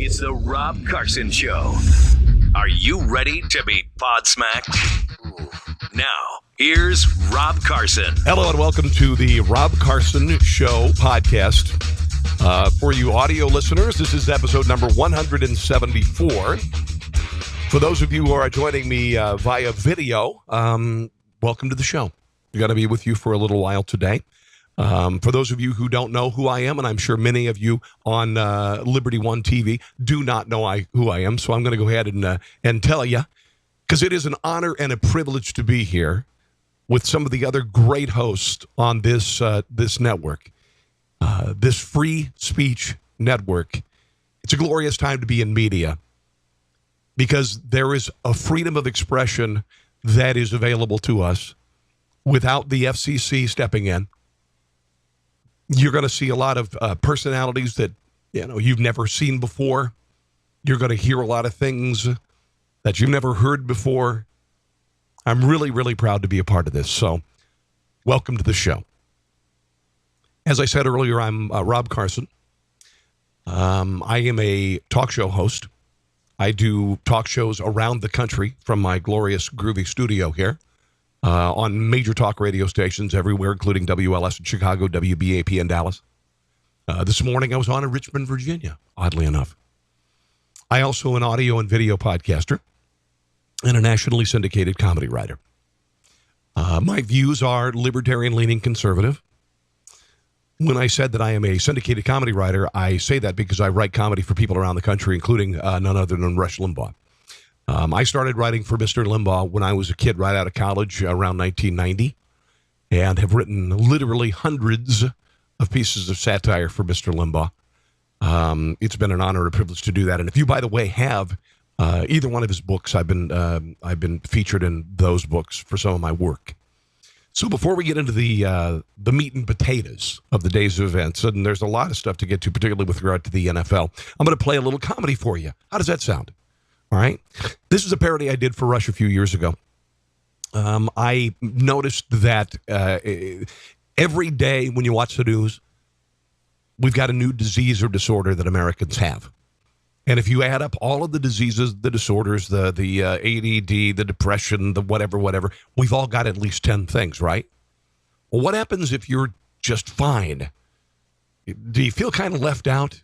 It's the Rob Carson Show. Are you ready to be podsmacked? Now, here's Rob Carson. Hello and welcome to the Rob Carson Show podcast. For you audio listeners, this is episode number 174. For those of you who are joining me via video, welcome to the show. We're going to be with you for a little while today. For those of you who don't know who I am, and I'm sure many of you on Liberty One TV do not know who I am, so I'm going to go ahead and tell you, because it is an honor and a privilege to be here with some of the other great hosts on this network, this free speech network. It's a glorious time to be in media because there is a freedom of expression that is available to us without the FCC stepping in. You're going to see a lot of personalities that you've never seen before. You're going to hear a lot of things that you've never heard before. I'm really, really proud to be a part of this. So, welcome to the show. As I said earlier, I'm Rob Carson. I am a talk show host. I do talk shows around the country from my glorious, groovy studio here. On major talk radio stations everywhere, including WLS in Chicago, WBAP in Dallas. This morning I was on in Richmond, Virginia, oddly enough. I also am an audio and video podcaster and a nationally syndicated comedy writer. My views are libertarian-leaning conservative. When I said that I am a syndicated comedy writer, I say that because I write comedy for people around the country, including none other than Rush Limbaugh. I started writing for Mr. Limbaugh when I was a kid right out of college around 1990 and have written literally hundreds of pieces of satire for Mr. Limbaugh. It's been an honor and a privilege to do that. And if you, by the way, have either one of his books, I've been featured in those books for some of my work. So before we get into the meat and potatoes of the day's events, and there's a lot of stuff to get to, particularly with regard to the NFL, I'm going to play a little comedy for you. How does that sound? All right. This is a parody I did for Rush a few years ago. I noticed that every day when you watch the news, we've got a new disease or disorder that Americans have. And if you add up all of the diseases, the disorders, the ADD, the depression, the whatever, we've all got at least 10 things, right? Well, what happens if you're just fine? Do you feel kind of left out?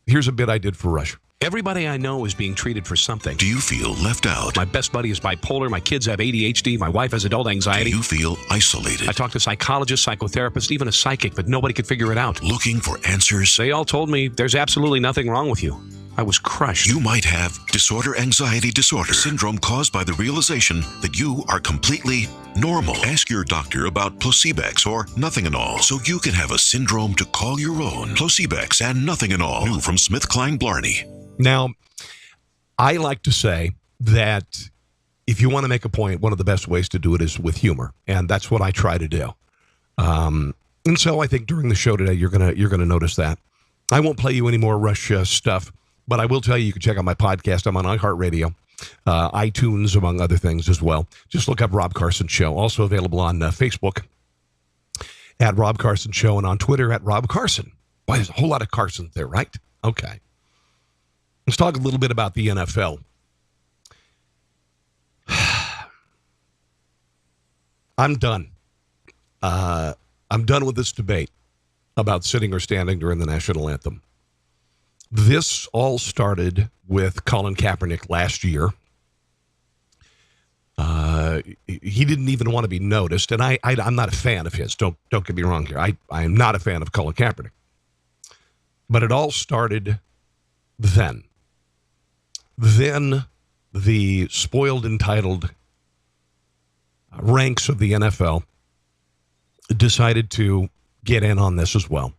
Here's a bit I did for Rush. Everybody I know is being treated for something. Do you feel left out? My best buddy is bipolar. My kids have ADHD. My wife has adult anxiety. Do you feel isolated? I talked to psychologists, psychotherapists, even a psychic, but nobody could figure it out. Looking for answers? They all told me there's absolutely nothing wrong with you. I was crushed. You might have disorder anxiety disorder syndrome caused by the realization that you are completely normal. Ask your doctor about Placebex or Nothing and All so you can have a syndrome to call your own. Placebex and Nothing and All. New from SmithKline Blarney. Now, I like to say that if you want to make a point, one of the best ways to do it is with humor, and that's what I try to do. And so I think during the show today, you're gonna notice that. I won't play you any more Rush stuff, but I will tell you can check out my podcast. I'm on iHeartRadio, iTunes, among other things as well. Just look up Rob Carson Show. Also available on Facebook at Rob Carson Show and on Twitter at Rob Carson. Boy, there's a whole lot of Carsons there, right? Okay. Let's talk a little bit about the NFL. I'm done. I'm done with this debate about sitting or standing during the national anthem. This all started with Colin Kaepernick last year. He didn't even want to be noticed, and I'm not a fan of his. Don't get me wrong here. I am not a fan of Colin Kaepernick. But it all started then. Then the spoiled, entitled ranks of the NFL decided to get in on this as well.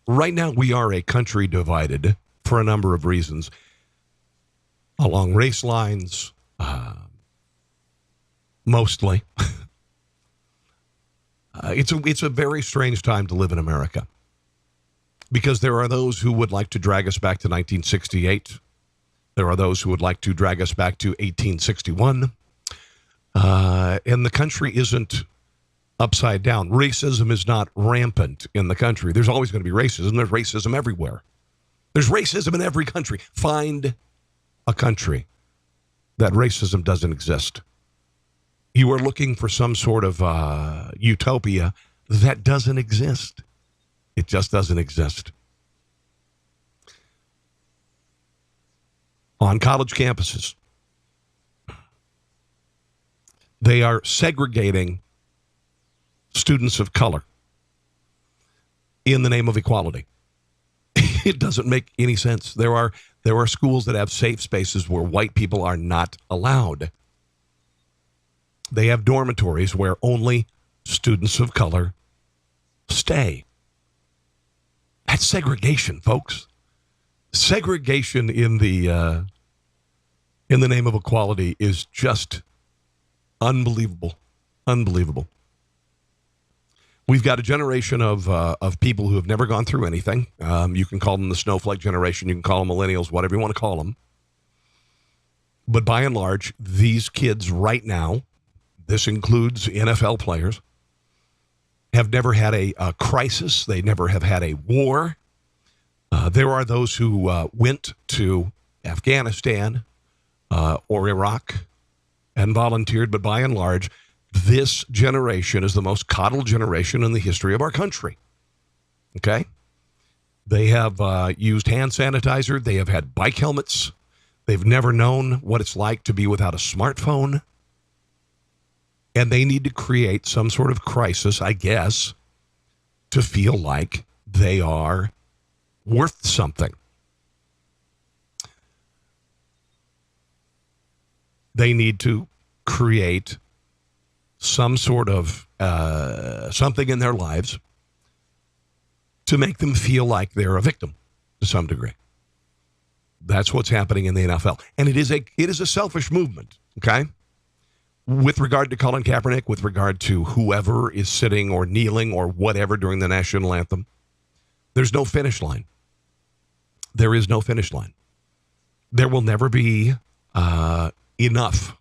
Right now, we are a country divided for a number of reasons. Along race lines, mostly. It's a very strange time to live in America. Because there are those who would like to drag us back to 1968. There are those who would like to drag us back to 1861. And the country isn't upside down. Racism is not rampant in the country. There's always going to be racism. There's racism everywhere. There's racism in every country. Find a country that racism doesn't exist. You are looking for some sort of utopia that doesn't exist. It just doesn't exist. On college campuses, they are segregating students of color in the name of equality. It doesn't make any sense. There are schools that have safe spaces where white people are not allowed. They have dormitories where only students of color stay. That's segregation, folks. Segregation in the name of equality is just unbelievable. Unbelievable. We've got a generation of people who have never gone through anything. You can call them the snowflake generation. You can call them millennials, whatever you want to call them. But by and large, these kids right now, this includes NFL players, have never had a crisis. They never have had a war. There are those who went to Afghanistan or Iraq and volunteered, but by and large, this generation is the most coddled generation in the history of our country. Okay? They have used hand sanitizer. They have had bike helmets. They've never known what it's like to be without a smartphone. And they need to create some sort of crisis, I guess, to feel like they are worth something. They need to create some sort of something in their lives to make them feel like they're a victim to some degree. That's what's happening in the NFL. And it is a selfish movement, okay? With regard to Colin Kaepernick, with regard to whoever is sitting or kneeling or whatever during the national anthem, there's no finish line. There is no finish line. There will never be enough.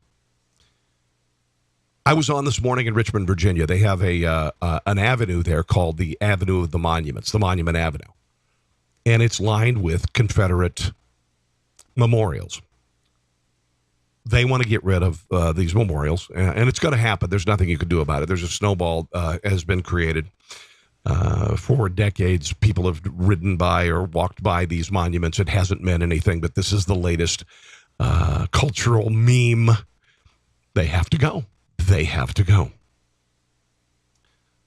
I was on this morning in Richmond, Virginia. They have an avenue there called the Avenue of the Monuments, the Monument Avenue. And it's lined with Confederate memorials. They want to get rid of these memorials, and it's going to happen. There's nothing you can do about it. There's a snowball has been created. For decades, people have ridden by or walked by these monuments. It hasn't meant anything, but this is the latest cultural meme. They have to go. They have to go.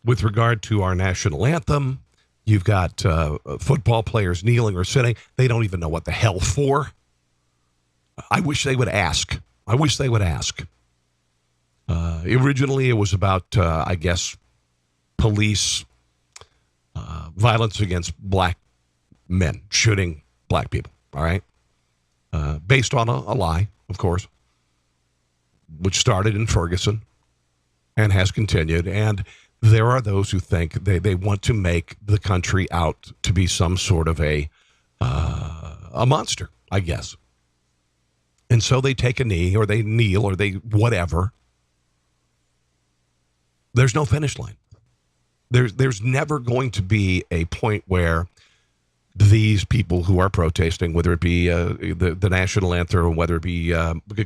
With regard to our national anthem, you've got football players kneeling or sitting. They don't even know what the hell for. I wish they would ask. Originally, it was about, I guess, police violence against black men, shooting black people, all right? Based on a lie, of course, which started in Ferguson and has continued. And there are those who think they want to make the country out to be some sort of a monster, I guess. And so they take a knee or they kneel or they whatever. There's no finish line. There's never going to be a point where these people who are protesting, whether it be the national anthem or whether it be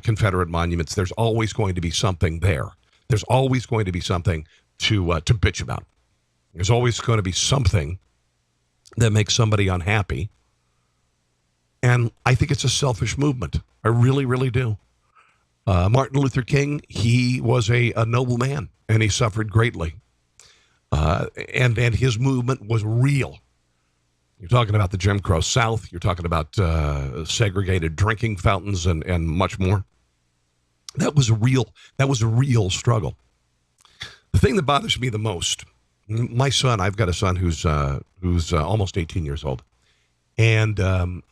Confederate monuments, there's always going to be something there. There's always going to be something to bitch about. There's always going to be something that makes somebody unhappy. And I think it's a selfish movement. I really, really do. Martin Luther King, he was a noble man, and he suffered greatly. And his movement was real. You're talking about the Jim Crow South. You're talking about segregated drinking fountains and much more. That was a real struggle. The thing that bothers me the most, my son, I've got a son who's almost 18 years old. And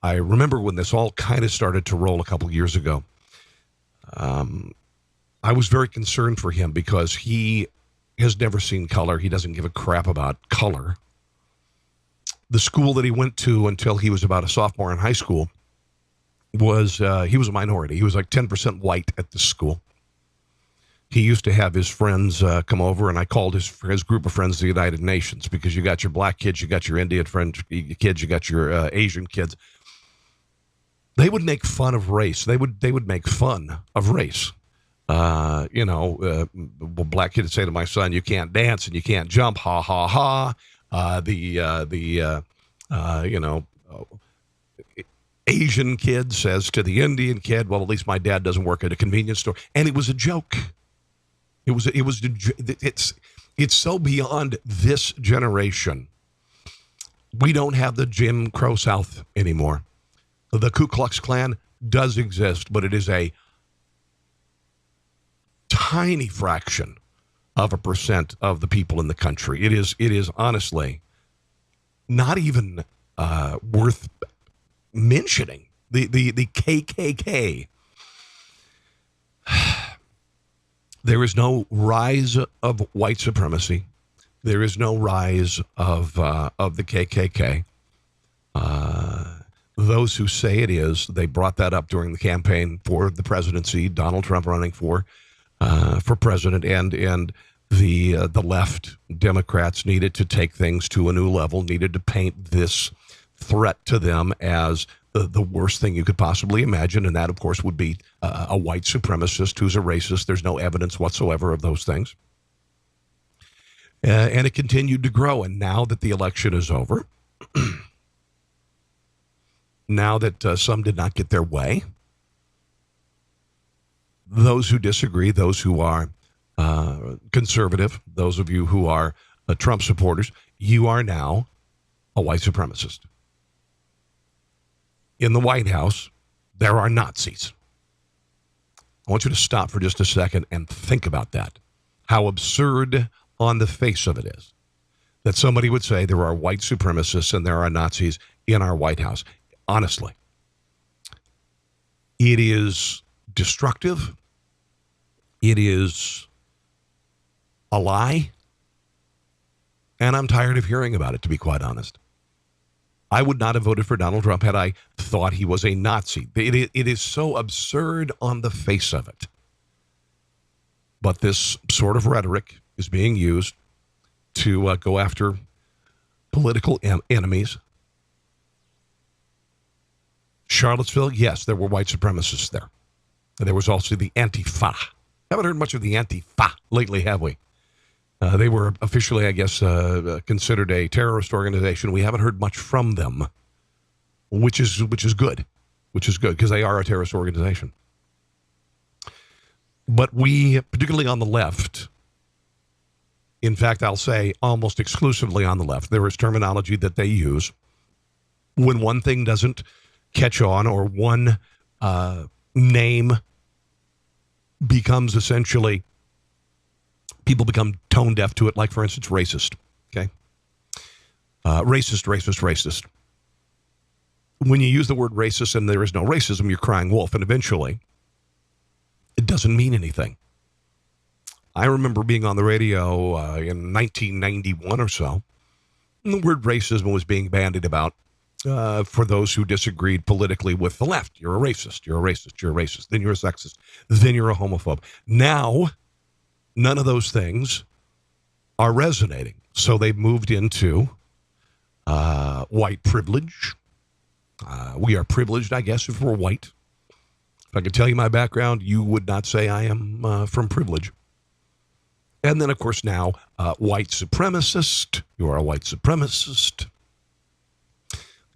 I remember when this all kind of started to roll a couple of years ago, I was very concerned for him because he has never seen color. He doesn't give a crap about color. The school that he went to until he was about a sophomore in high school was, he was a minority. He was like 10% white at the school. He used to have his friends come over, and I called his group of friends the United Nations, because you got your black kids, you got your Indian kids, you got your Asian kids, they would make fun of race. They would make fun of race. Black kid would say to my son, "You can't dance and you can't jump." Ha ha ha. Asian kid says to the Indian kid, "Well, at least my dad doesn't work at a convenience store," and it was a joke. It's so beyond this generation. We don't have the Jim Crow South anymore. The Ku Klux Klan does exist, but it is a tiny fraction of a percent of the people in the country. It is honestly not even worth mentioning. The KKK. There is no rise of white supremacy. There is no rise of the KKK. Those who say it is, they brought that up during the campaign for the presidency, Donald Trump running for president, and the left Democrats needed to take things to a new level, needed to paint this threat to them as the worst thing you could possibly imagine, and that, of course, would be a white supremacist who's a racist. There's no evidence whatsoever of those things. And it continued to grow, and now that the election is over, now that some did not get their way, those who disagree, those who are conservative, those of you who are Trump supporters, you are now a white supremacist. In the White House, there are Nazis. I want you to stop for just a second and think about that. How absurd on the face of it is that somebody would say there are white supremacists and there are Nazis in our White House. Honestly, it is destructive. It is a lie. And I'm tired of hearing about it, to be quite honest. I would not have voted for Donald Trump had I thought he was a Nazi. It is so absurd on the face of it. But this sort of rhetoric is being used to go after political enemies. Charlottesville, yes, there were white supremacists there. And there was also the Antifa. Haven't heard much of the Antifa lately, have we? They were officially, I guess, considered a terrorist organization. We haven't heard much from them, which is good, because they are a terrorist organization. But we, particularly on the left, in fact, I'll say almost exclusively on the left, there is terminology that they use when one thing doesn't catch on or one name becomes essentially, people become tone deaf to it, like, for instance, racist, okay? Racist. When you use the word racist and there is no racism, you're crying wolf, and eventually it doesn't mean anything. I remember being on the radio in 1991 or so, and the word racism was being bandied about for those who disagreed politically with the left. You're a racist, you're a racist, you're a racist, then you're a sexist, then you're a homophobe. Now, none of those things are resonating. So they've moved into white privilege. We are privileged, I guess, if we're white. If I could tell you my background, you would not say I am from privilege. And then, of course, now, white supremacist. You are a white supremacist.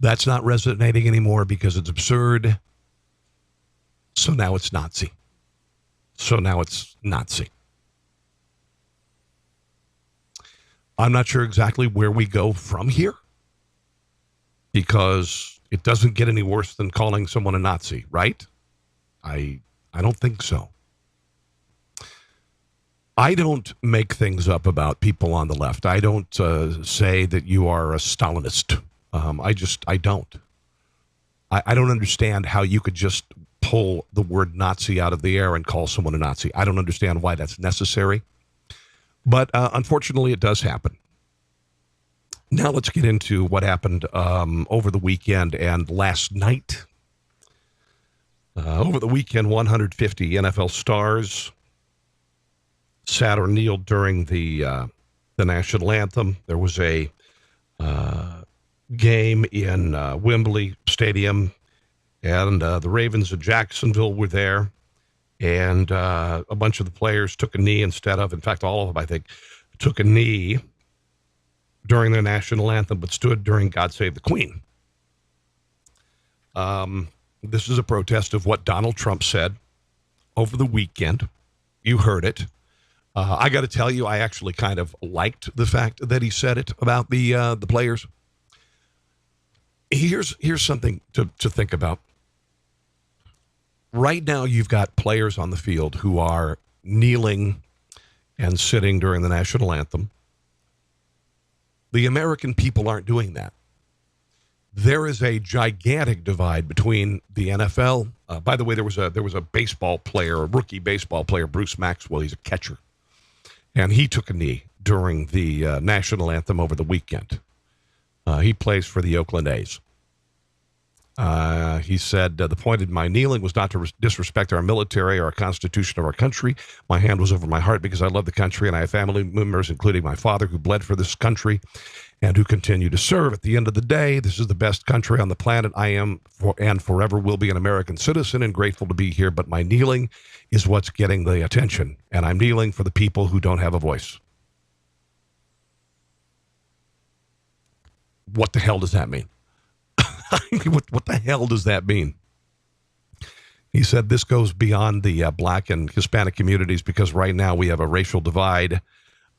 That's not resonating anymore because it's absurd. So now it's Nazi. I'm not sure exactly where we go from here, because it doesn't get any worse than calling someone a Nazi, right? I don't think so. I don't make things up about people on the left. I don't say that you are a Stalinist. I don't. I don't understand how you could just pull the word Nazi out of the air and call someone a Nazi. I don't understand why that's necessary. But unfortunately, it does happen. Now let's get into what happened over the weekend and last night. Over the weekend, 150 NFL stars sat or kneeled during the national anthem. There was a game in Wembley Stadium, And the Ravens of Jacksonville were there. And a bunch of the players took a knee instead of, in fact, all of them, I think, took a knee during their national anthem, but stood during God Save the Queen. This is a protest of what Donald Trump said over the weekend. You heard it. I got to tell you, I actually kind of liked the fact that he said it about the players. Here's something to think about. Right now, you've got players on the field who are kneeling and sitting during the national anthem. The American people aren't doing that. There is a gigantic divide between the NFL. By the way, there was a baseball player, a rookie baseball player, Bruce Maxwell. He's a catcher, and he took a knee during the national anthem over the weekend. He plays for the Oakland A's. He said, the point of my kneeling was not to disrespect our military or our constitution of our country. My hand was over my heart because I love the country, and I have family members, including my father, who bled for this country and who continue to serve. At the end of the day, this is the best country on the planet. I am and forever will be an American citizen and grateful to be here, but my kneeling is what's getting the attention, and I'm kneeling for the people who don't have a voice. What the hell does that mean? What the hell does that mean? He said this goes beyond the black and Hispanic communities because right now we have a racial divide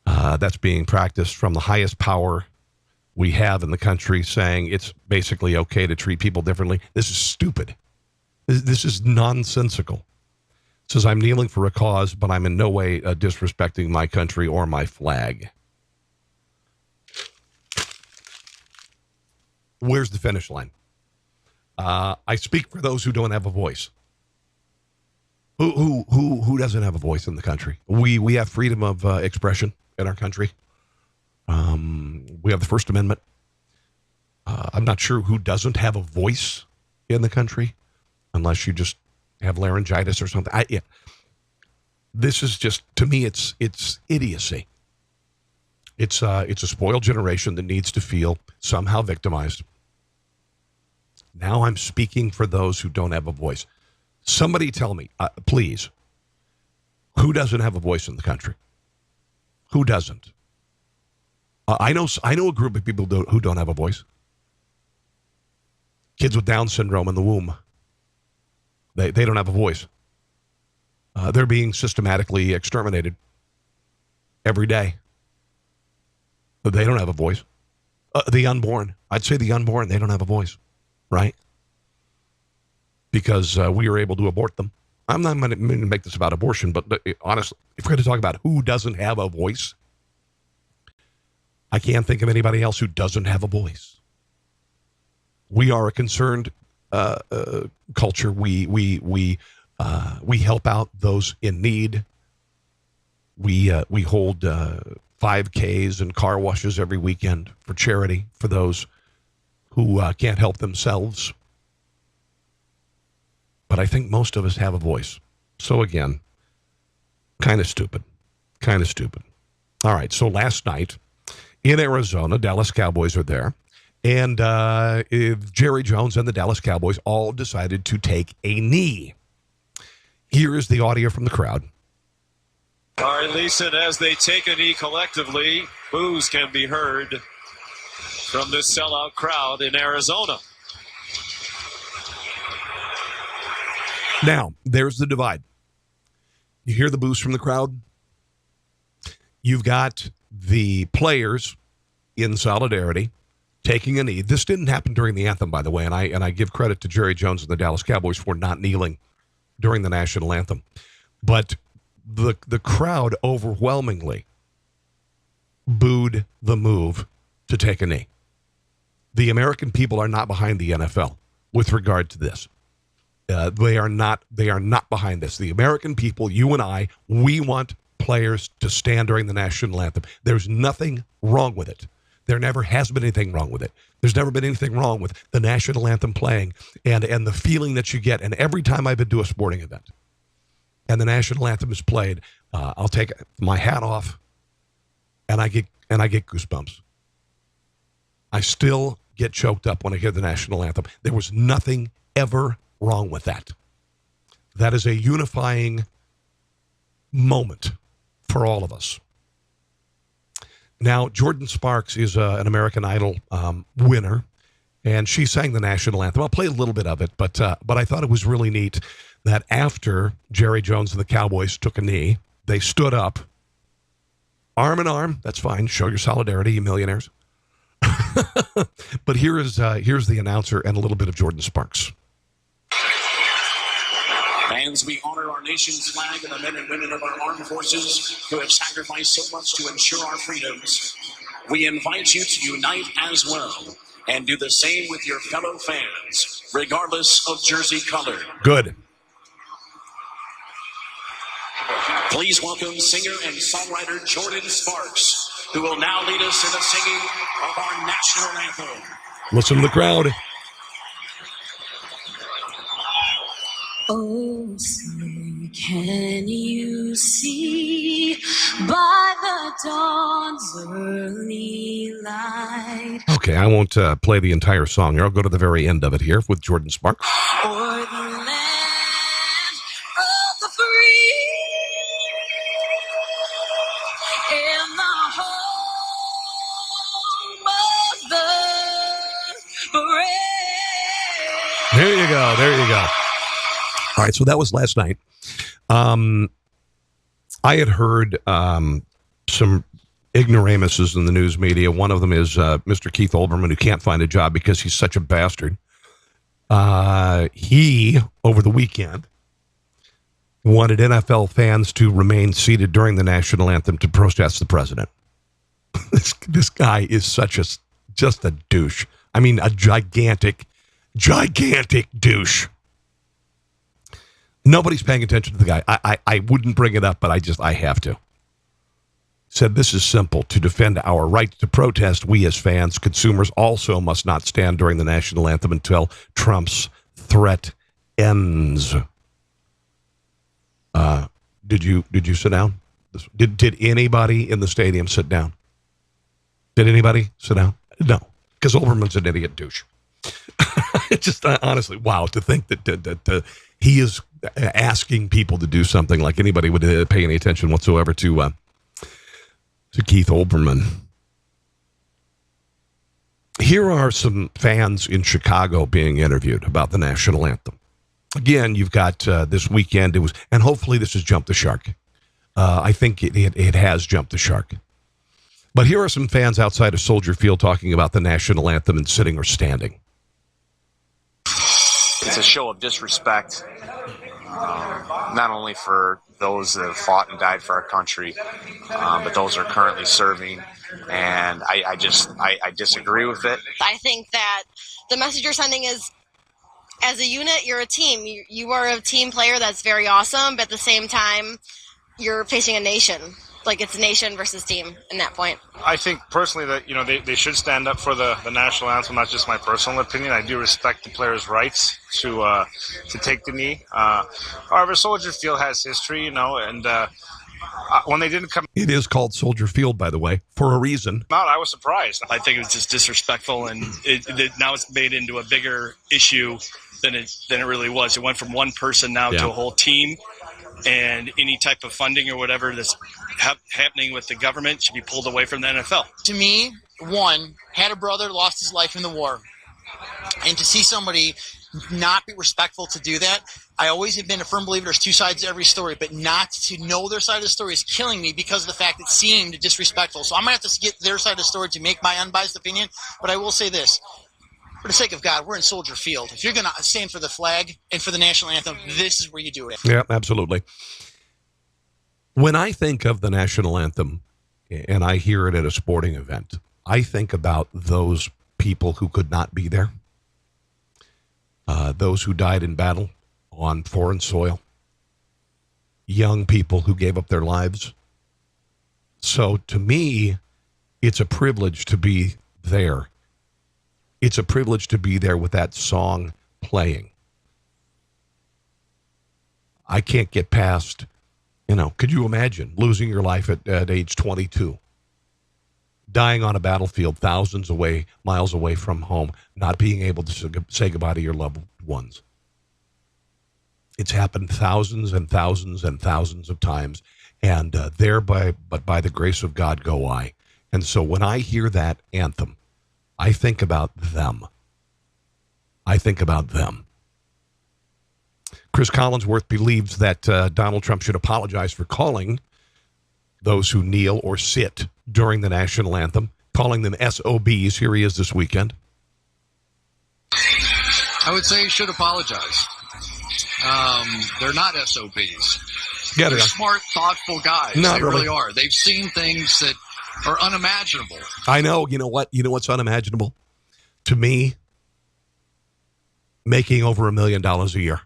that's being practiced from the highest power we have in the country, saying it's basically okay to treat people differently. This is stupid. This is nonsensical. It says, I'm kneeling for a cause, but I'm in no way disrespecting my country or my flag. Where's the finish line? I speak for those who don't have a voice. Who doesn't have a voice in the country? We have freedom of expression in our country. We have the First Amendment. I'm not sure who doesn't have a voice in the country, unless you just have laryngitis or something. This is just, to me, it's idiocy. It's a spoiled generation that needs to feel somehow victimized. Now I'm speaking for those who don't have a voice. Somebody tell me, please, who doesn't have a voice in the country? Who doesn't? I know a group of people who don't have a voice. Kids with Down syndrome in the womb. They don't have a voice. They're being systematically exterminated every day. They don't have a voice. The unborn. I'd say the unborn, they don't have a voice, right? Because we are able to abort them. I'm not going to make this about abortion, but honestly, if we're going to talk about who doesn't have a voice, I can't think of anybody else who doesn't have a voice. We are a concerned culture. We help out those in need. We hold 5Ks and car washes every weekend for charity for those who can't help themselves. But I think most of us have a voice. So again, kind of stupid. Kind of stupid. All right, so last night in Arizona, Dallas Cowboys are there. And Jerry Jones and the Dallas Cowboys all decided to take a knee. Here is the audio from the crowd. All right, Lisa, as they take a knee collectively, boos can be heard from this sellout crowd in Arizona. Now, there's the divide. You hear the boos from the crowd? You've got the players in solidarity taking a knee. This didn't happen during the anthem, by the way, and I give credit to Jerry Jones and the Dallas Cowboys for not kneeling during the national anthem. But the crowd overwhelmingly booed the move to take a knee. The American people are not behind the NFL with regard to this. They are not behind this. The American people, you and I, we want players to stand during the national anthem. There's nothing wrong with it. There never has been anything wrong with it. There's never been anything wrong with the national anthem playing and the feeling that you get. And every time I've been to a sporting event and the national anthem is played, I'll take my hat off and I get goosebumps. I still get choked up when I hear the national anthem. There was nothing ever wrong with that. That is a unifying moment for all of us. Now, Jordan Sparks is an American Idol winner, and she sang the national anthem. I'll play a little bit of it, but I thought it was really neat that after Jerry Jones and the Cowboys took a knee, they stood up, arm in arm. That's fine. Show your solidarity, you millionaires. But here's the announcer and a little bit of Jordan Sparks. Fans, we honor our nation's flag and the men and women of our armed forces who have sacrificed so much to ensure our freedoms. We invite you to unite as well and do the same with your fellow fans, regardless of jersey color. Good. Please welcome singer and songwriter Jordan Sparks, who will now lead us in the singing of our national anthem. Listen to the crowd. Oh, say, can you see by the dawn's early light? Okay, I won't play the entire song here. I'll go to the very end of it here with Jordan Sparks. O'er the land of the free in the home of the brave. There you go. There you go. All right, so that was last night. I had heard some ignoramuses in the news media. One of them is Mr. Keith Olbermann, who can't find a job because he's such a bastard. He, over the weekend, wanted NFL fans to remain seated during the national anthem to protest the president. This guy is just a douche. I mean, a gigantic douche. Nobody's paying attention to the guy. I wouldn't bring it up, but I have to. Said this is simple. To defend our right to protest, we as fans, consumers, also must not stand during the national anthem until Trump's threat ends. Did you sit down? Did anybody in the stadium sit down? Did anybody sit down? No, because Olbermann's an idiot douche. Just honestly, wow, to think that he is asking people to do something like anybody would pay any attention whatsoever to Keith Olbermann. Here are some fans in Chicago being interviewed about the national anthem. Again, you've got this weekend. And hopefully this has jumped the shark. I think it has jumped the shark. But here are some fans outside of Soldier Field talking about the national anthem and sitting or standing. It's a show of disrespect, not only for those that have fought and died for our country, but those that are currently serving. And I disagree with it. I think that the message you're sending is, as a unit, you're a team. You are a team player that's very awesome, but at the same time, you're facing a nation. Like, it's nation versus team in that point. I think personally that, they should stand up for the national anthem. That's just my personal opinion. I do respect the players' rights to take the knee. However, Soldier Field has history, and when they didn't come... It is called Soldier Field, by the way, for a reason. I was surprised. I think it was just disrespectful, and now it's made into a bigger issue than it really was. It went from one person now to a whole team. And any type of funding or whatever that's happening with the government should be pulled away from the NFL. To me, one, had a brother, lost his life in the war. And to see somebody not be respectful to do that, I always have been a firm believer there's two sides to every story, but not to know their side of the story is killing me because of the fact it seemed disrespectful. So I'm going to have to get their side of the story to make my unbiased opinion. But I will say this. For the sake of God, we're in Soldier Field. If you're going to stand for the flag and for the national anthem, this is where you do it. Yeah, absolutely. When I think of the national anthem and I hear it at a sporting event, I think about those people who could not be there, those who died in battle on foreign soil, young people who gave up their lives. So to me, it's a privilege to be there. It's a privilege to be there with that song playing. I can't get past, could you imagine losing your life at age 22? Dying on a battlefield miles away from home, not being able to say goodbye to your loved ones. It's happened thousands and thousands and thousands of times, and but by the grace of God go I. And so when I hear that anthem, I think about them. I think about them. Chris Collinsworth believes that Donald Trump should apologize for calling those who kneel or sit during the national anthem, calling them SOBs. Here he is this weekend. I would say he should apologize. They're not SOBs. Yeah, they're smart, thoughtful guys. Not they really are. They've seen things that are unimaginable. I know. You know what? You know what's unimaginable? To me, making over $1 million a year.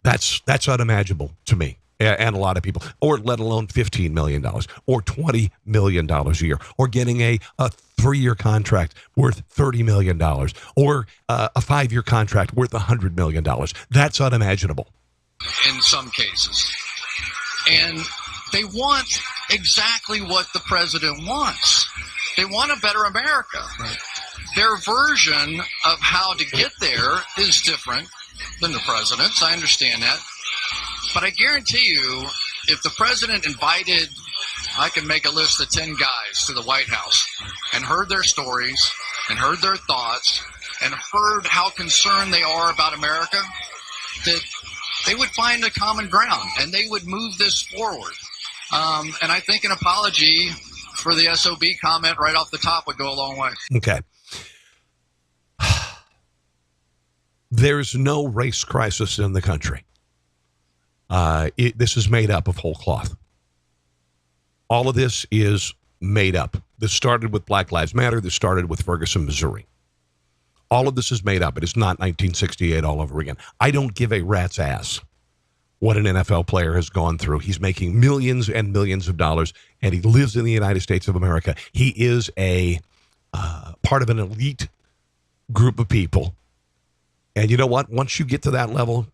That's unimaginable to me and a lot of people, or let alone $15 million or $20 million a year, or getting a 3-year contract worth $30 million, or a 5-year contract worth $100 million. That's unimaginable. In some cases. And they want exactly what the president wants. They want a better America. Right. Their version of how to get there is different than the president's. I understand that. But I guarantee you, if the president invited, I can make a list of 10 guys to the White House and heard their stories and heard their thoughts and heard how concerned they are about America, that they would find a common ground and they would move this forward. And I think an apology for the SOB comment right off the top would go a long way. Okay. There's no race crisis in the country. This is made up of whole cloth. All of this is made up. This started with Black Lives Matter. This started with Ferguson, Missouri. All of this is made up. It is not 1968 all over again. I don't give a rat's ass what an NFL player has gone through. He's making millions and millions of dollars, and he lives in the United States of America. He is a part of an elite group of people. And you know what? Once you get to that level,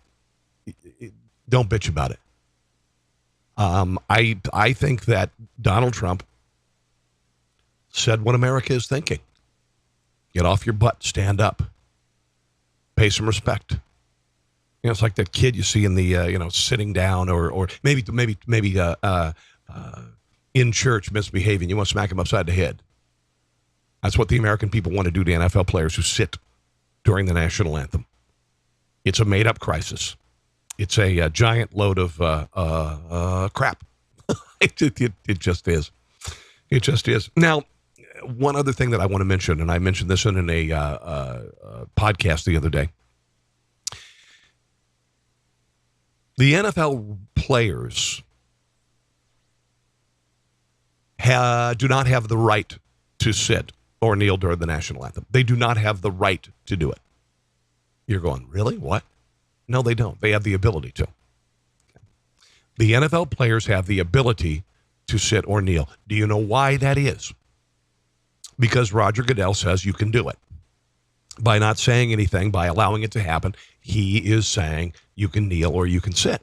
don't bitch about it. I think that Donald Trump said what America is thinking. Get off your butt, stand up, pay some respect. You know, it's like that kid you see in the sitting down or maybe in church misbehaving. You want to smack him upside the head. That's what the American people want to do to NFL players who sit during the national anthem. It's a made-up crisis. It's a giant load of crap. It just is. It just is. Now, one other thing that I want to mention, and I mentioned this in a podcast the other day. The NFL players do not have the right to sit or kneel during the national anthem. They do not have the right to do it. You're going, really? What? No, they don't. They have the ability to. The NFL players have the ability to sit or kneel. Do you know why that is? Because Roger Goodell says you can do it. By not saying anything, by allowing it to happen, he is saying you can kneel or you can sit.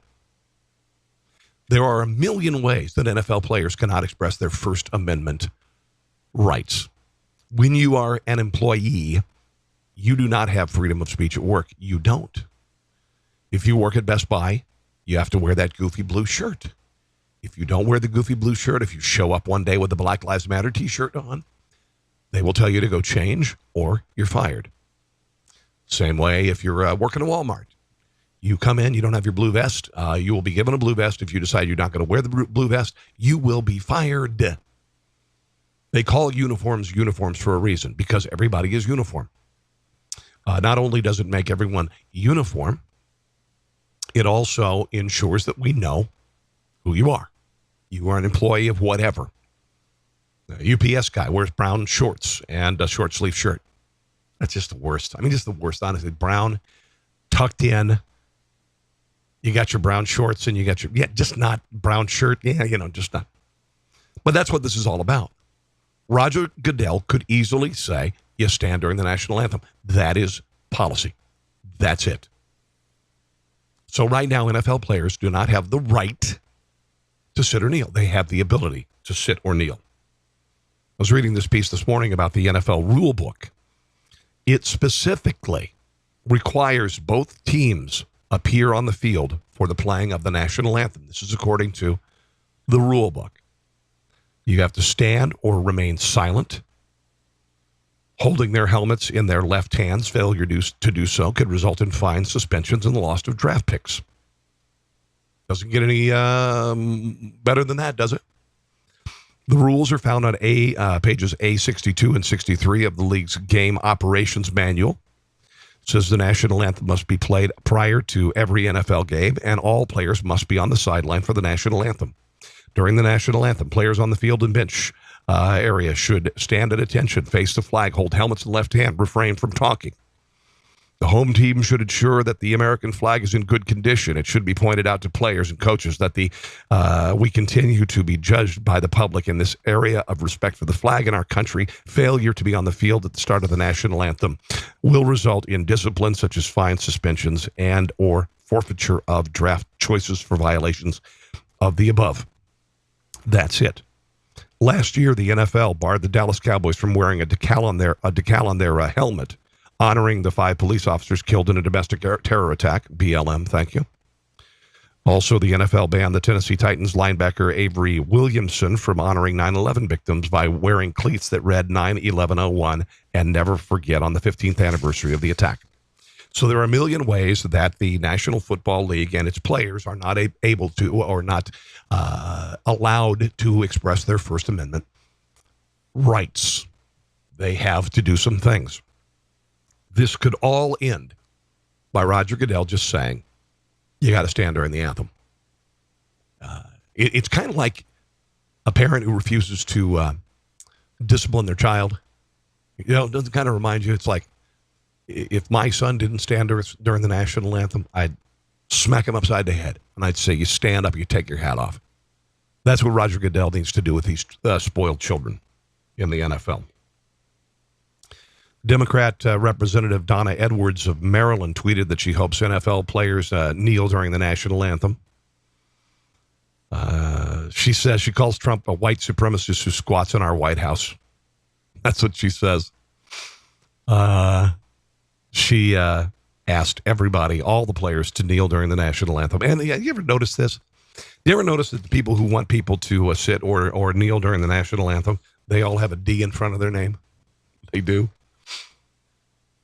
There are a million ways that NFL players cannot express their First Amendment rights. When you are an employee, you do not have freedom of speech at work. You don't. If you work at Best Buy, you have to wear that goofy blue shirt. If you don't wear the goofy blue shirt, if you show up one day with the Black Lives Matter t-shirt on, they will tell you to go change or you're fired. Same way if you're working at Walmart. You come in, you don't have your blue vest. You will be given a blue vest. If you decide you're not going to wear the blue vest, you will be fired. They call uniforms for a reason, because everybody is uniform. Not only does it make everyone uniform, it also ensures that we know who you are. You are an employee of whatever. The UPS guy wears brown shorts and a short sleeve shirt. That's just the worst. I mean, just the worst, honestly. Brown, tucked in. You got your brown shorts and you got your, just not brown shirt. Yeah, just not. But that's what this is all about. Roger Goodell could easily say, you stand during the national anthem. That is policy. That's it. So right now, NFL players do not have the right to sit or kneel. They have the ability to sit or kneel. I was reading this piece this morning about the NFL rule book. It specifically requires both teams appear on the field for the playing of the national anthem. This is according to the rule book. You have to stand or remain silent, holding their helmets in their left hands. Failure to do so could result in fines, suspensions, and the loss of draft picks. Doesn't get any better than that, does it? The rules are found on pages A62 and 63 of the league's game operations manual. It says the national anthem must be played prior to every NFL game, and all players must be on the sideline for the national anthem. During the national anthem, players on the field and bench area should stand at attention, face the flag, hold helmets in left hand, refrain from talking. The home team should ensure that the American flag is in good condition. It should be pointed out to players and coaches that we continue to be judged by the public in this area of respect for the flag in our country. Failure to be on the field at the start of the national anthem will result in discipline such as fines, suspensions, and or forfeiture of draft choices for violations of the above. That's it. Last year, the NFL barred the Dallas Cowboys from wearing a decal on their helmet, honoring the 5 police officers killed in a domestic terror attack. BLM, thank you. Also, the NFL banned the Tennessee Titans linebacker Avery Williamson from honoring 9/11 victims by wearing cleats that read 9/11/01 and never forget on the 15th anniversary of the attack. So there are a million ways that the National Football League and its players are not able to or not allowed to express their First Amendment rights. They have to do some things. This could all end by Roger Goodell just saying, you got to stand during the anthem. It's kind of like a parent who refuses to discipline their child. You know, it doesn't kind of remind you, it's like, if my son didn't stand during the national anthem, I'd smack him upside the head. And I'd say, you stand up, you take your hat off. That's what Roger Goodell needs to do with these spoiled children in the NFL. Democrat Representative Donna Edwards of Maryland tweeted that she hopes NFL players kneel during the national anthem. She says she calls Trump a white supremacist who squats in our White House. That's what she says. She asked everybody, all the players, to kneel during the national anthem. And you ever notice this? You ever notice that the people who want people to sit or kneel during the national anthem, they all have a D in front of their name? They do.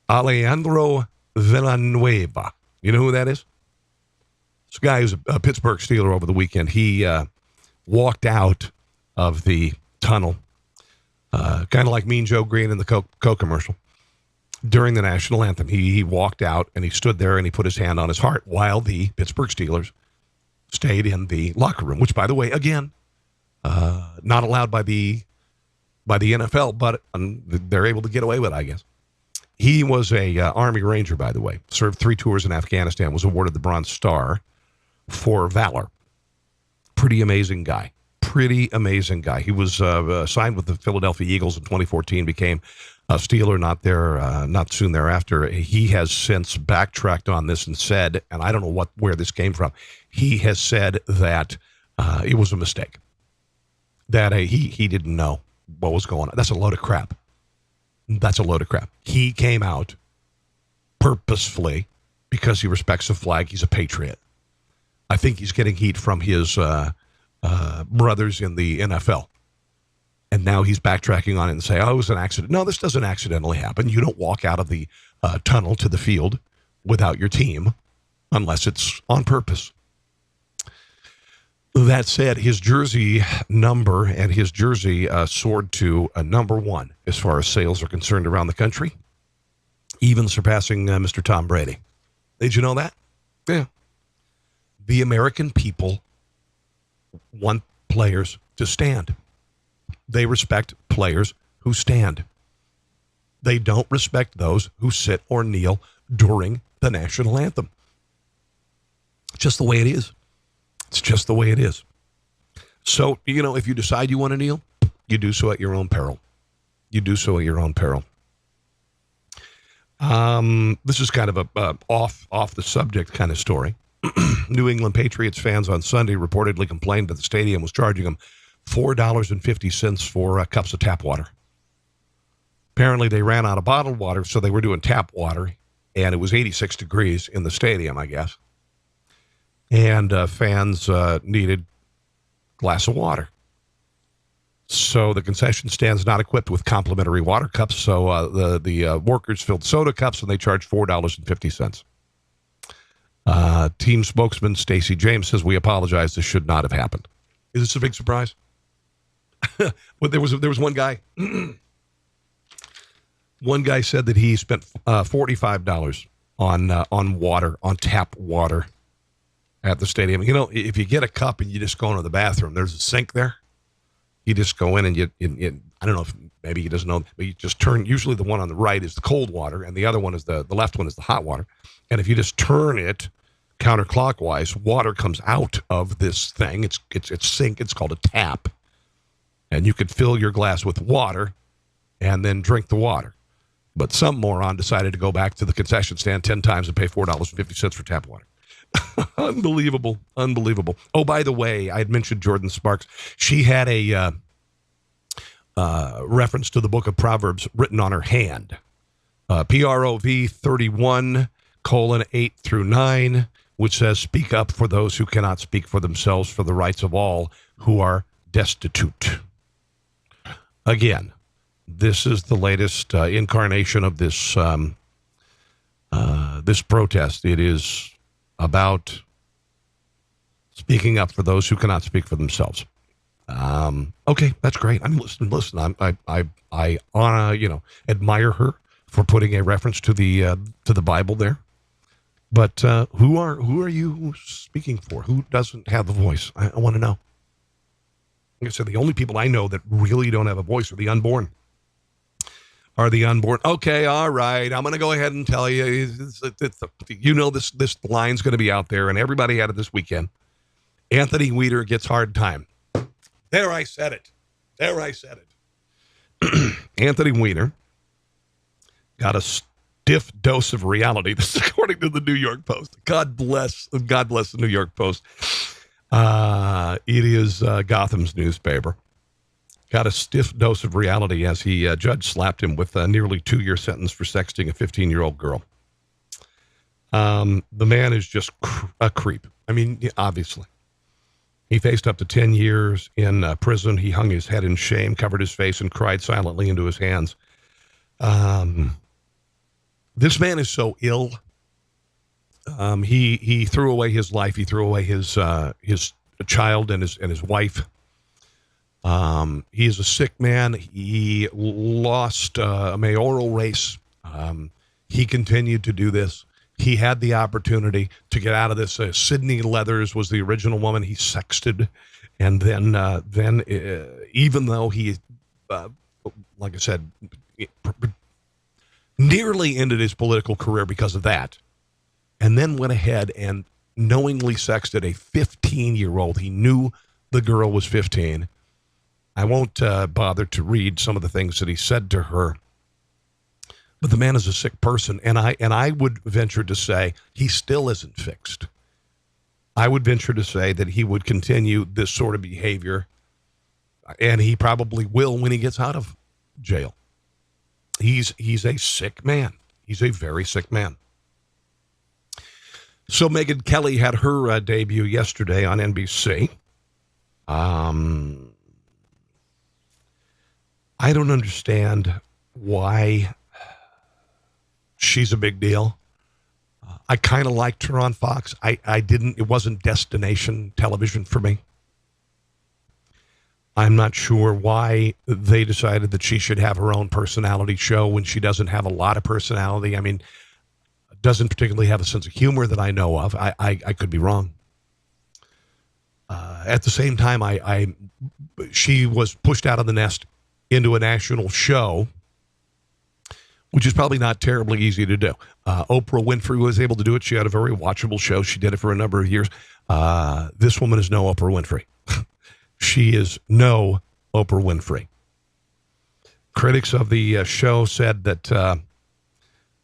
Alejandro Villanueva. You know who that is? This guy who's a Pittsburgh Steeler over the weekend. He walked out of the tunnel, kind of like Mean Joe Green in the Coke commercial. During the national anthem, he walked out and he stood there and he put his hand on his heart while the Pittsburgh Steelers stayed in the locker room, which, by the way, again, not allowed by the NFL, but they're able to get away with it, I guess. He was a Army Ranger, by the way, served 3 tours in Afghanistan, was awarded the Bronze Star for valor. Pretty amazing guy. He was signed with the Philadelphia Eagles in 2014, became a Steeler not soon thereafter. He has since backtracked on this and said, and I don't know where this came from, he has said that it was a mistake, that he didn't know what was going on. That's a load of crap. He came out purposefully because he respects the flag. He's a patriot. I think he's getting heat from his brothers in the NFL. And now he's backtracking on it and say, oh, it was an accident. No, this doesn't accidentally happen. You don't walk out of the tunnel to the field without your team unless it's on purpose. That said, his jersey number and his jersey soared to number 1 as far as sales are concerned around the country, even surpassing Mr. Tom Brady. Did you know that? Yeah. The American people want players to stand. They respect players who stand. They don't respect those who sit or kneel during the national anthem. Just the way it is. It's just the way it is. So, if you decide you want to kneel, you do so at your own peril. This is kind of a off the subject kind of story. New England Patriots fans on Sunday reportedly complained that the stadium was charging them $4.50 for cups of tap water. Apparently, they ran out of bottled water, so they were doing tap water, and it was 86 degrees in the stadium, I guess. and fans needed a glass of water. So the concession stand's not equipped with complimentary water cups, so the workers filled soda cups, and they charged $4.50. Team spokesman Stacey James says, "We apologize. This should not have happened." Is this a big surprise? But there was one guy. One guy said that he spent $45 on water, on tap water at the stadium. You know, if you get a cup and you just go into the bathroom, there's a sink there. You just go in and you I don't know if maybe he doesn't know, but you just turn. Usually the one on the right is the cold water, and the other one is the left one is the hot water. And if you just turn it counterclockwise, water comes out of this thing. It's sink. It's called a tap, and you could fill your glass with water and then drink the water. But some moron decided to go back to the concession stand 10 times and pay $4.50 for tap water. Unbelievable. Oh, by the way, I had mentioned Jordan Sparks. She had a reference to the book of Proverbs written on her hand. PROV 31:8-9, which says, "Speak up for those who cannot speak for themselves, for the rights of all who are destitute." Again, this is the latest incarnation of this this protest. It is about speaking up for those who cannot speak for themselves. Okay, that's great. I mean, listen. I admire her for putting a reference to the Bible there. But who are you speaking for? Who doesn't have a voice? I want to know. Like I said, the only people I know that really don't have a voice are the unborn. Okay, all right. I'm going to go ahead and tell you. This line's going to be out there, and everybody had it this weekend. Anthony Weeder gets hard time. There, I said it. Anthony Weiner got a stiff dose of reality. This is according to the New York Post. God bless the New York Post. It is Gotham's newspaper. Got a stiff dose of reality as he judge slapped him with a nearly 2-year sentence for sexting a 15-year-old girl. The man is just a creep. I mean, obviously. He faced up to 10 years in prison. He hung his head in shame, covered his face, and cried silently into his hands. This man is so ill. He threw away his life. He threw away his child and his wife. He is a sick man. He lost a mayoral race. He continued to do this. He had the opportunity to get out of this. Sydney Leathers was the original woman he sexted. And then even though he, like I said, nearly ended his political career because of that, and then went ahead and knowingly sexted a 15-year-old. He knew the girl was 15. I won't bother to read some of the things that he said to her. But the man is a sick person, and I would venture to say he still isn't fixed. I would venture to say that he would continue this sort of behavior, and he probably will when he gets out of jail. He's a sick man. He's a very sick man. So Megyn Kelly had her debut yesterday on NBC. I don't understand why she's a big deal. I kind of liked her on Fox. It wasn't destination television for me. I'm not sure why they decided that she should have her own personality show when she doesn't have a lot of personality. I mean, doesn't particularly have a sense of humor that I know of. I could be wrong. At the same time, she was pushed out of the nest into a national show, which is probably not terribly easy to do. Oprah Winfrey was able to do it. She had a very watchable show. She did it for a number of years. This woman is no Oprah Winfrey. She is no Oprah Winfrey. Critics of the show said that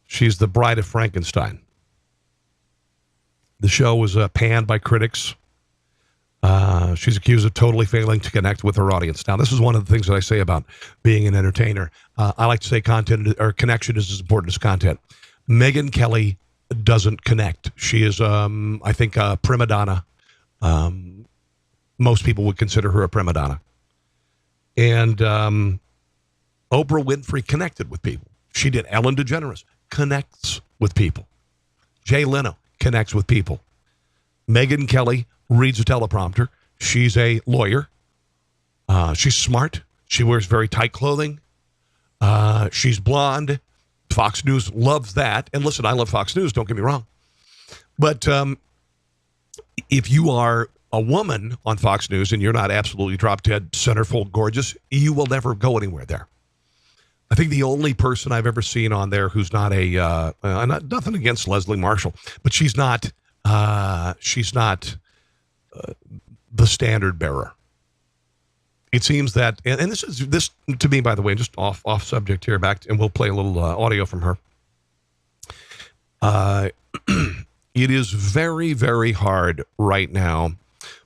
she's the bride of Frankenstein. The show was panned by critics. She's accused of totally failing to connect with her audience. Now, this is one of the things that I say about being an entertainer. I like to say content or connection is as important as content. Megyn Kelly doesn't connect. She is, I think, a prima donna. Most people would consider her a prima donna. And Oprah Winfrey connected with people. She did. Ellen DeGeneres connects with people. Jay Leno connects with people. Megyn Kelly reads a teleprompter. She's a lawyer. She's smart. She wears very tight clothing. She's blonde. Fox News loves that. And listen, I love Fox News, don't get me wrong. But if you are a woman on Fox News and you're not absolutely drop-dead, centerfold gorgeous, you will never go anywhere there. I think the only person I've ever seen on there who's not nothing against Leslie Marshall, but she's not the standard bearer. It seems that, and this to me, by the way, just off subject here, and we'll play a little audio from her. It is very, very hard right now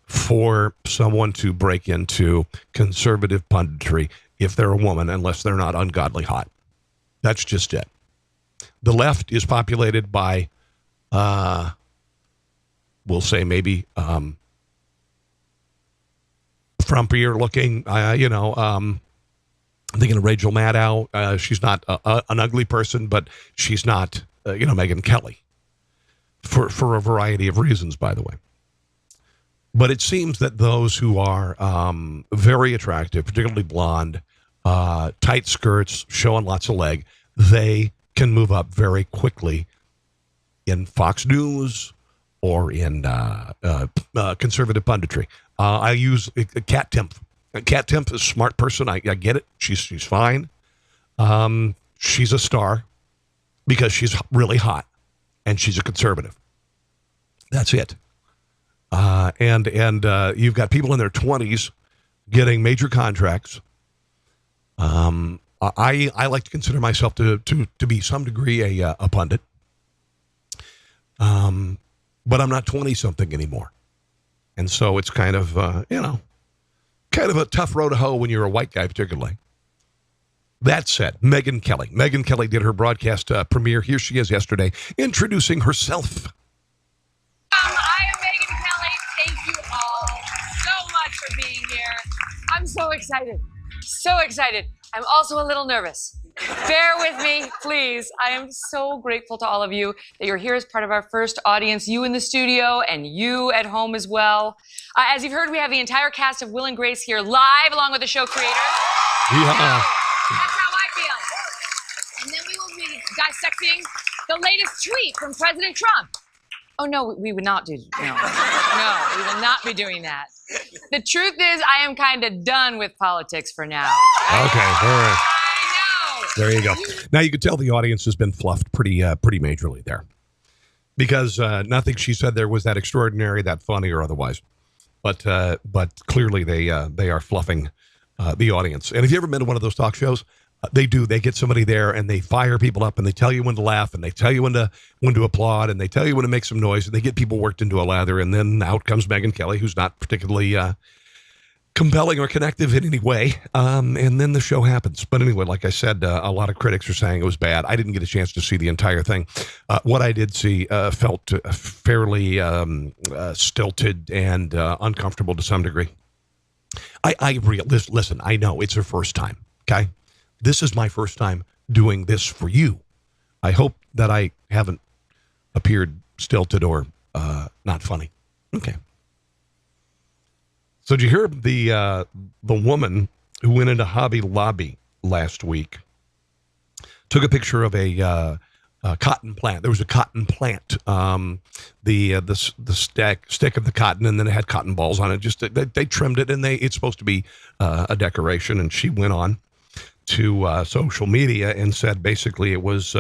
for someone to break into conservative punditry if they're a woman, unless they're not ungodly hot. That's just it. The left is populated by, we'll say maybe Trumpier looking, I'm thinking of Rachel Maddow. She's not an ugly person, but she's not, Megyn Kelly, for a variety of reasons, by the way. But it seems that those who are very attractive, particularly blonde, tight skirts, showing lots of leg, they can move up very quickly in Fox News or in conservative punditry. I use Kat Timpf. Kat Timpf is a smart person. I get it. She's fine. She's a star because she's really hot and she's a conservative. That's it. And you've got people in their 20s getting major contracts. I like to consider myself to be some degree a pundit. But I'm not 20-something anymore. And so it's kind of, kind of a tough road to hoe when you're a white guy, particularly. That said, Megyn Kelly. Megyn Kelly did her broadcast premiere. Here she is yesterday, introducing herself. I am Megyn Kelly. Thank you all so much for being here. I'm so excited. So excited. I'm also a little nervous. Bear with me, please. I am so grateful to all of you that you're here as part of our first audience, you in the studio and you at home as well. As you've heard, we have the entire cast of Will and Grace here live, along with the show creators. Yeah. That's how I feel. And then we will be dissecting the latest tweet from President Trump. Oh, no, we would not do no. No, we will not be doing that. The truth is, I am kind of done with politics for now. Okay, all right. I know. There you go. Now you can tell the audience has been fluffed pretty majorly there, because nothing she said there was that extraordinary, that funny, or otherwise. But clearly they are fluffing the audience. And have you ever been to one of those talk shows? They get somebody there and they fire people up and they tell you when to laugh and they tell you when to applaud and they tell you when to make some noise and they get people worked into a lather, and then out comes Megyn Kelly, who's not particularly compelling or connective in any way, and then the show happens. But anyway, like I said, a lot of critics are saying it was bad. I didn't get a chance to see the entire thing. What I did see felt fairly stilted and uncomfortable to some degree. Listen, I know it's her first time, okay? This is my first time doing this for you. I hope that I haven't appeared stilted or not funny. Okay. So did you hear the woman who went into Hobby Lobby last week, took a picture of a cotton plant? There was a cotton plant, the stick of the cotton, and then it had cotton balls on it. Just they trimmed it, and it's supposed to be a decoration. And she went on to social media and said basically it was,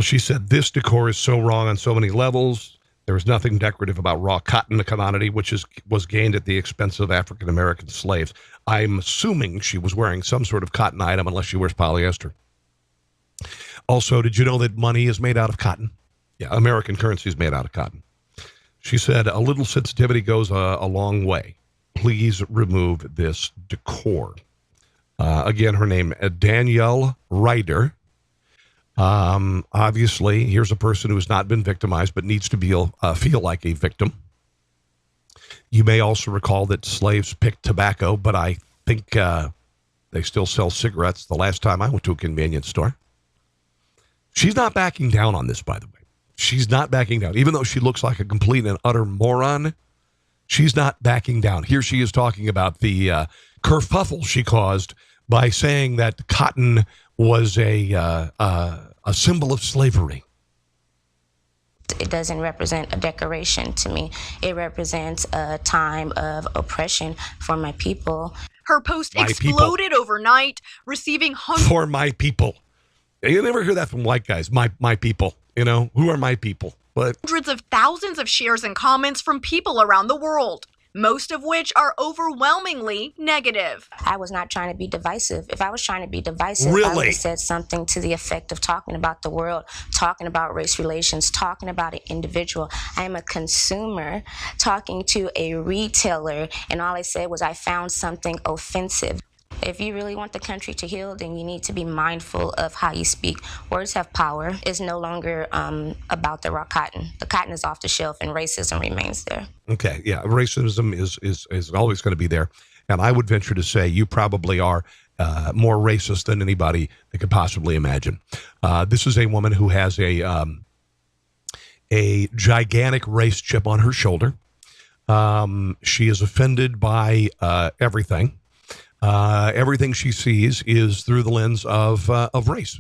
she said, this decor is so wrong on so many levels. There is nothing decorative about raw cotton, a commodity which was gained at the expense of African-American slaves. I'm assuming she was wearing some sort of cotton item, unless she wears polyester. Also, did you know that money is made out of cotton? Yeah, American currency is made out of cotton. She said, a little sensitivity goes a long way. Please remove this decor. Again, her name, Danielle Ryder. Obviously, here's a person who has not been victimized but needs to feel like a victim. You may also recall that slaves picked tobacco, but I think they still sell cigarettes the last time I went to a convenience store. She's not backing down on this, by the way. She's not backing down. Even though she looks like a complete and utter moron, she's not backing down. Here she is talking about the kerfuffle she caused by saying that cotton was a symbol of slavery. It doesn't represent a decoration to me. It represents a time of oppression for my people. Her post exploded overnight, receiving hundreds. For my people. You never hear that from white guys. My people. You know, who are my people? But hundreds of thousands of shares and comments from people around the world, most of which are overwhelmingly negative. I was not trying to be divisive. If I was trying to be divisive, really? I would have said something to the effect of talking about the world, talking about race relations, talking about an individual. I am a consumer talking to a retailer, and all I said was I found something offensive. If you really want the country to heal, then you need to be mindful of how you speak. Words have power. It's no longer about the raw cotton. The cotton is off the shelf, and racism remains there. Okay, yeah, racism is always going to be there. And I would venture to say you probably are more racist than anybody that could possibly imagine. This is a woman who has a gigantic race chip on her shoulder. She is offended by everything. Everything she sees is through the lens of race.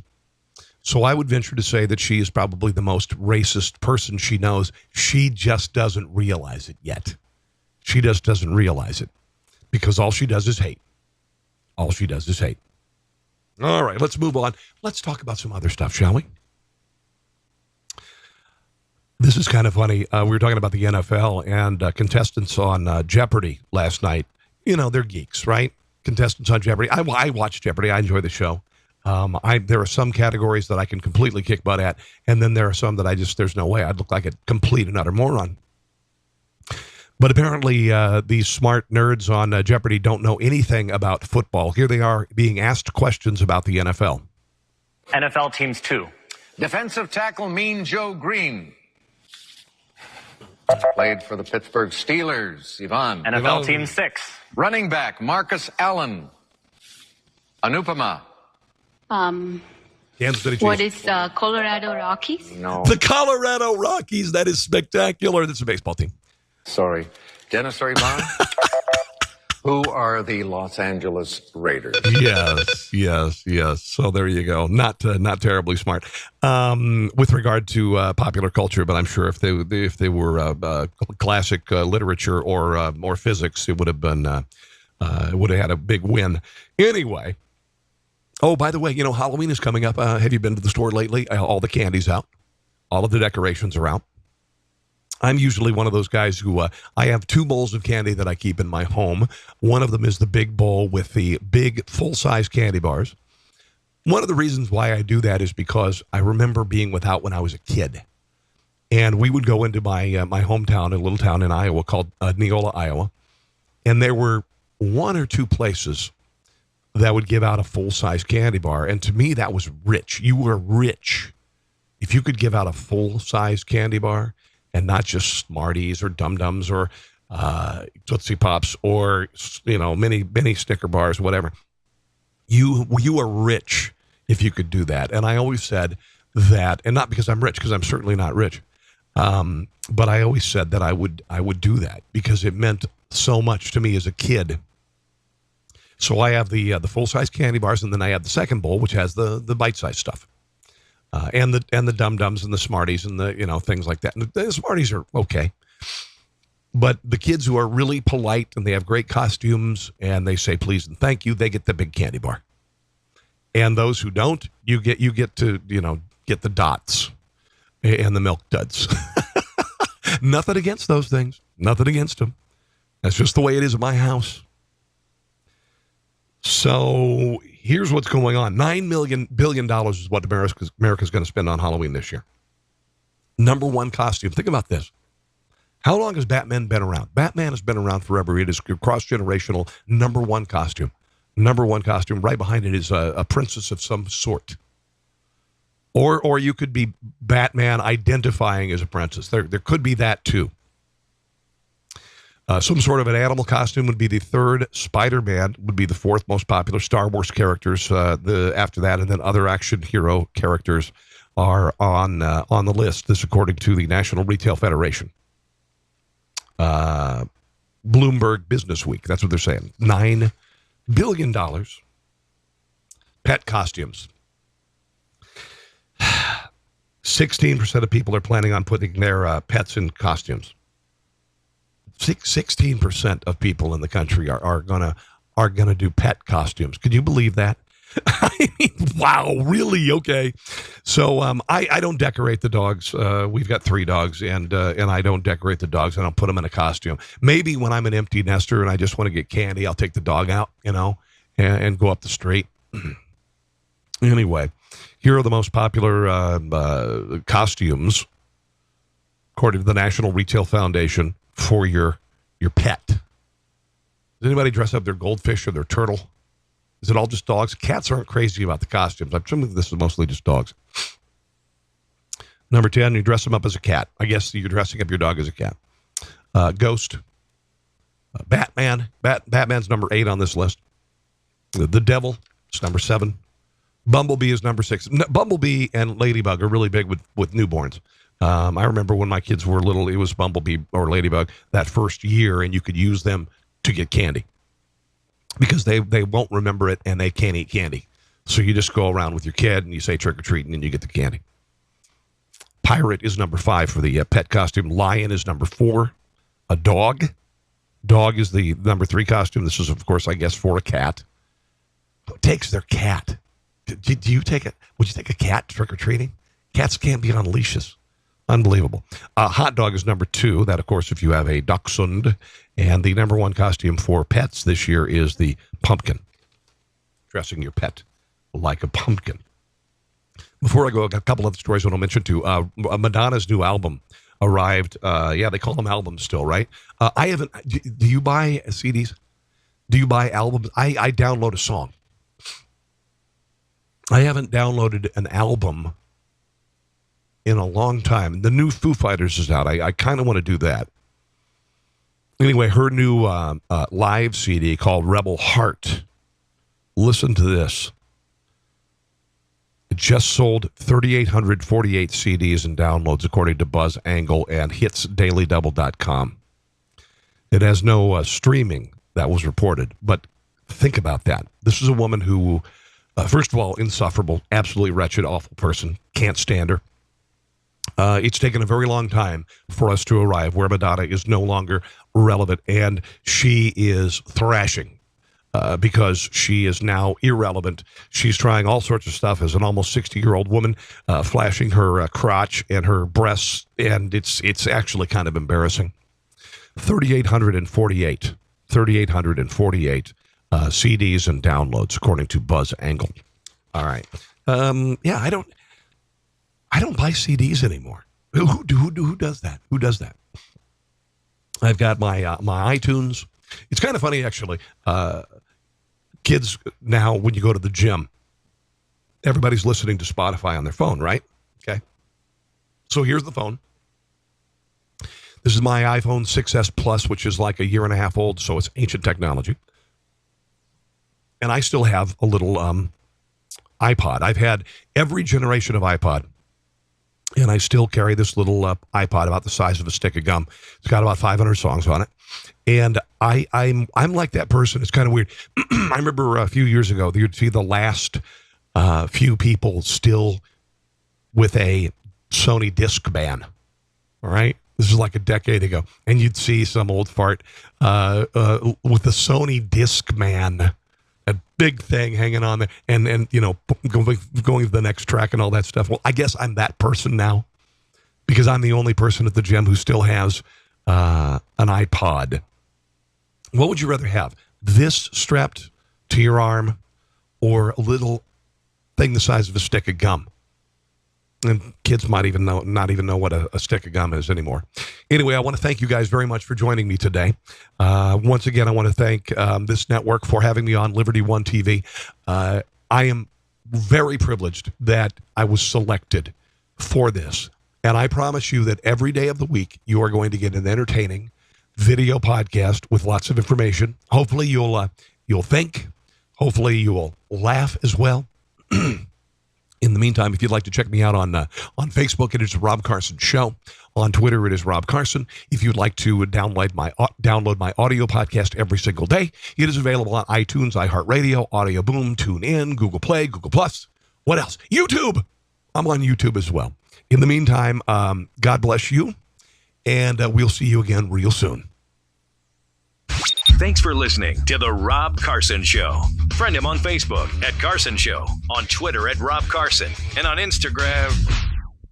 So I would venture to say that she is probably the most racist person she knows. She just doesn't realize it yet. She just doesn't realize it because all she does is hate. All she does is hate. All right, let's move on. Let's talk about some other stuff, shall we? This is kind of funny. We were talking about the NFL and contestants on Jeopardy last night. You know, they're geeks, right? Contestants on Jeopardy. I watch Jeopardy. I enjoy the show. There are some categories that I can completely kick butt at, and then there are some that there's no way. I'd look like a complete and utter moron. But apparently these smart nerds on Jeopardy don't know anything about football. Here they are being asked questions about the NFL. NFL teams 2. Defensive tackle Mean Joe Green. Played for the Pittsburgh Steelers. Yvonne. NFL team 6. Running back Marcus Allen. Anupama. Kansas City Chiefs. What is Colorado Rockies? No. The Colorado Rockies. That is spectacular. That's a baseball team. Sorry. Dennis or Yvonne? Who are the Los Angeles Raiders? Yes. So there you go. Not terribly smart with regard to popular culture, but I'm sure if they were classic literature or physics, it would have been would have had a big win. Anyway. Oh, by the way, you know Halloween is coming up. Have you been to the store lately? All the candy's out. All of the decorations are out. I'm usually one of those guys who I have 2 bowls of candy that I keep in my home. One of them is the big bowl with the big full-size candy bars. One of the reasons why I do that is because I remember being without when I was a kid. And we would go into my hometown, a little town in Iowa called Neola, Iowa. And there were 1 or 2 places that would give out a full-size candy bar. And to me, that was rich. You were rich if you could give out a full-size candy bar. And not just Smarties or Dum Dums or Tootsie Pops or mini Snicker bars, whatever. You are rich if you could do that. And I always said that, and not because I'm rich, because I'm certainly not rich, but I always said that I would do that because it meant so much to me as a kid. So I have the full size candy bars, and then I have the second bowl, which has the bite size stuff. And the Dum Dums and the Smarties and the things like that. And the Smarties are okay, but the kids who are really polite and they have great costumes and they say please and thank you, they get the big candy bar. And those who don't, you get to get the dots and the Milk Duds. Nothing against those things. Nothing against them. That's just the way it is at my house. So here's what's going on. $9 billion is what America's going to spend on Halloween this year. Number 1 costume. Think about this. How long has Batman been around? Batman has been around forever. It is cross-generational. Number 1 costume. Number 1 costume. Right behind it is a princess of some sort. Or you could be Batman identifying as a princess. There could be that too. Some sort of an animal costume would be the third. Spider-Man would be the fourth most popular. Star Wars characters after that, and then other action hero characters are on the list. This according to the National Retail Federation. Bloomberg Business Week. That's what they're saying. $9 billion. Pet costumes. 16% of people are planning on putting their pets in costumes. 16% of people in the country are gonna do pet costumes. Could you believe that? I mean, wow, really? Okay. So I don't decorate the dogs. We've got 3 dogs, and I don't decorate the dogs. I don't put them in a costume. Maybe when I'm an empty nester and I just want to get candy, I'll take the dog out, and go up the street. Anyway, here are the most popular costumes, according to the National Retail Foundation, for your pet. Does anybody dress up their goldfish or their turtle? Is it all just dogs? Cats aren't crazy about the costumes. I'm assuming this is mostly just dogs. Number 10, you dress them up as a cat. I guess you're dressing up your dog as a cat. Ghost. Batman. Batman's number 8 on this list. The Devil is number 7. Bumblebee is number 6. Bumblebee and Ladybug are really big with newborns. I remember when my kids were little, it was Bumblebee or Ladybug that first year, and you could use them to get candy because they won't remember it and they can't eat candy. So you just go around with your kid and you say trick or treat and you get the candy. Pirate is number 5 for the pet costume. Lion is number 4. A dog. Dog is the number 3 costume. This is, of course, I guess, for a cat. Who takes their cat? Would you take a cat trick or treating? Cats can't be on leashes. Unbelievable. Hot dog is number 2. That, of course, if you have a dachshund. And the number 1 costume for pets this year is the pumpkin. Dressing your pet like a pumpkin. Before I go, a couple of stories I want to mention too. Madonna's new album arrived. They call them albums still, right? I haven't. Do you buy CDs? Do you buy albums? I download a song. I haven't downloaded an album in a long time. The new Foo Fighters is out. I kind of want to do that. Anyway, her new live CD called Rebel Heart. Listen to this. It just sold 3,848 CDs and downloads, according to Buzz Angle and HitsDailyDouble.com. It has no streaming, that was reported. But think about that. This is a woman who, first of all, insufferable, absolutely wretched, awful person. Can't stand her. It's taken a very long time for us to arrive where Madonna is no longer relevant, and she is thrashing because she is now irrelevant. She's trying all sorts of stuff as an almost 60-year-old woman, flashing her crotch and her breasts, and it's actually kind of embarrassing. 3,848 CDs and downloads, according to Buzz Angle. All right. I don't buy CDs anymore. Who does that? Who does that? I've got my my iTunes. It's kind of funny, actually. Kids now, when you go to the gym, everybody's listening to Spotify on their phone, right? Okay. So here's the phone. This is my iPhone 6S Plus, which is like a year and a half old, so it's ancient technology. And I still have a little iPod. I've had every generation of iPod. And I still carry this little iPod about the size of a stick of gum. It's got about 500 songs on it. And I'm like that person. It's kind of weird. I remember a few years ago, you'd see the last few people still with a Sony Discman. All right? This is like a decade ago. And you'd see some old fart with the Sony Discman. A big thing hanging on there and going to the next track and all that stuff. Well, I guess I'm that person now because I'm the only person at the gym who still has an iPod. What would you rather have? This strapped to your arm or a little thing the size of a stick of gum? And kids might not even know what a stick of gum is anymore. Anyway, I want to thank you guys very much for joining me today. Once again, I want to thank this network for having me on Liberty One TV. I am very privileged that I was selected for this. And I promise you that every day of the week, you are going to get an entertaining video podcast with lots of information. Hopefully you'll think. Hopefully you will laugh as well. In the meantime, if you'd like to check me out on Facebook, it is Rob Carson Show. On Twitter, it is Rob Carson. If you'd like to download my audio podcast every single day, it is available on iTunes, iHeartRadio, Audio Boom, TuneIn, Google Play, Google Plus. What else? YouTube. I'm on YouTube as well. In the meantime, God bless you, and we'll see you again real soon. Thanks for listening to The Rob Carson Show. Friend him on Facebook at Carson Show, on Twitter at Rob Carson, and on Instagram,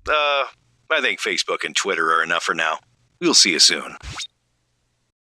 I think Facebook and Twitter are enough for now. We'll see you soon.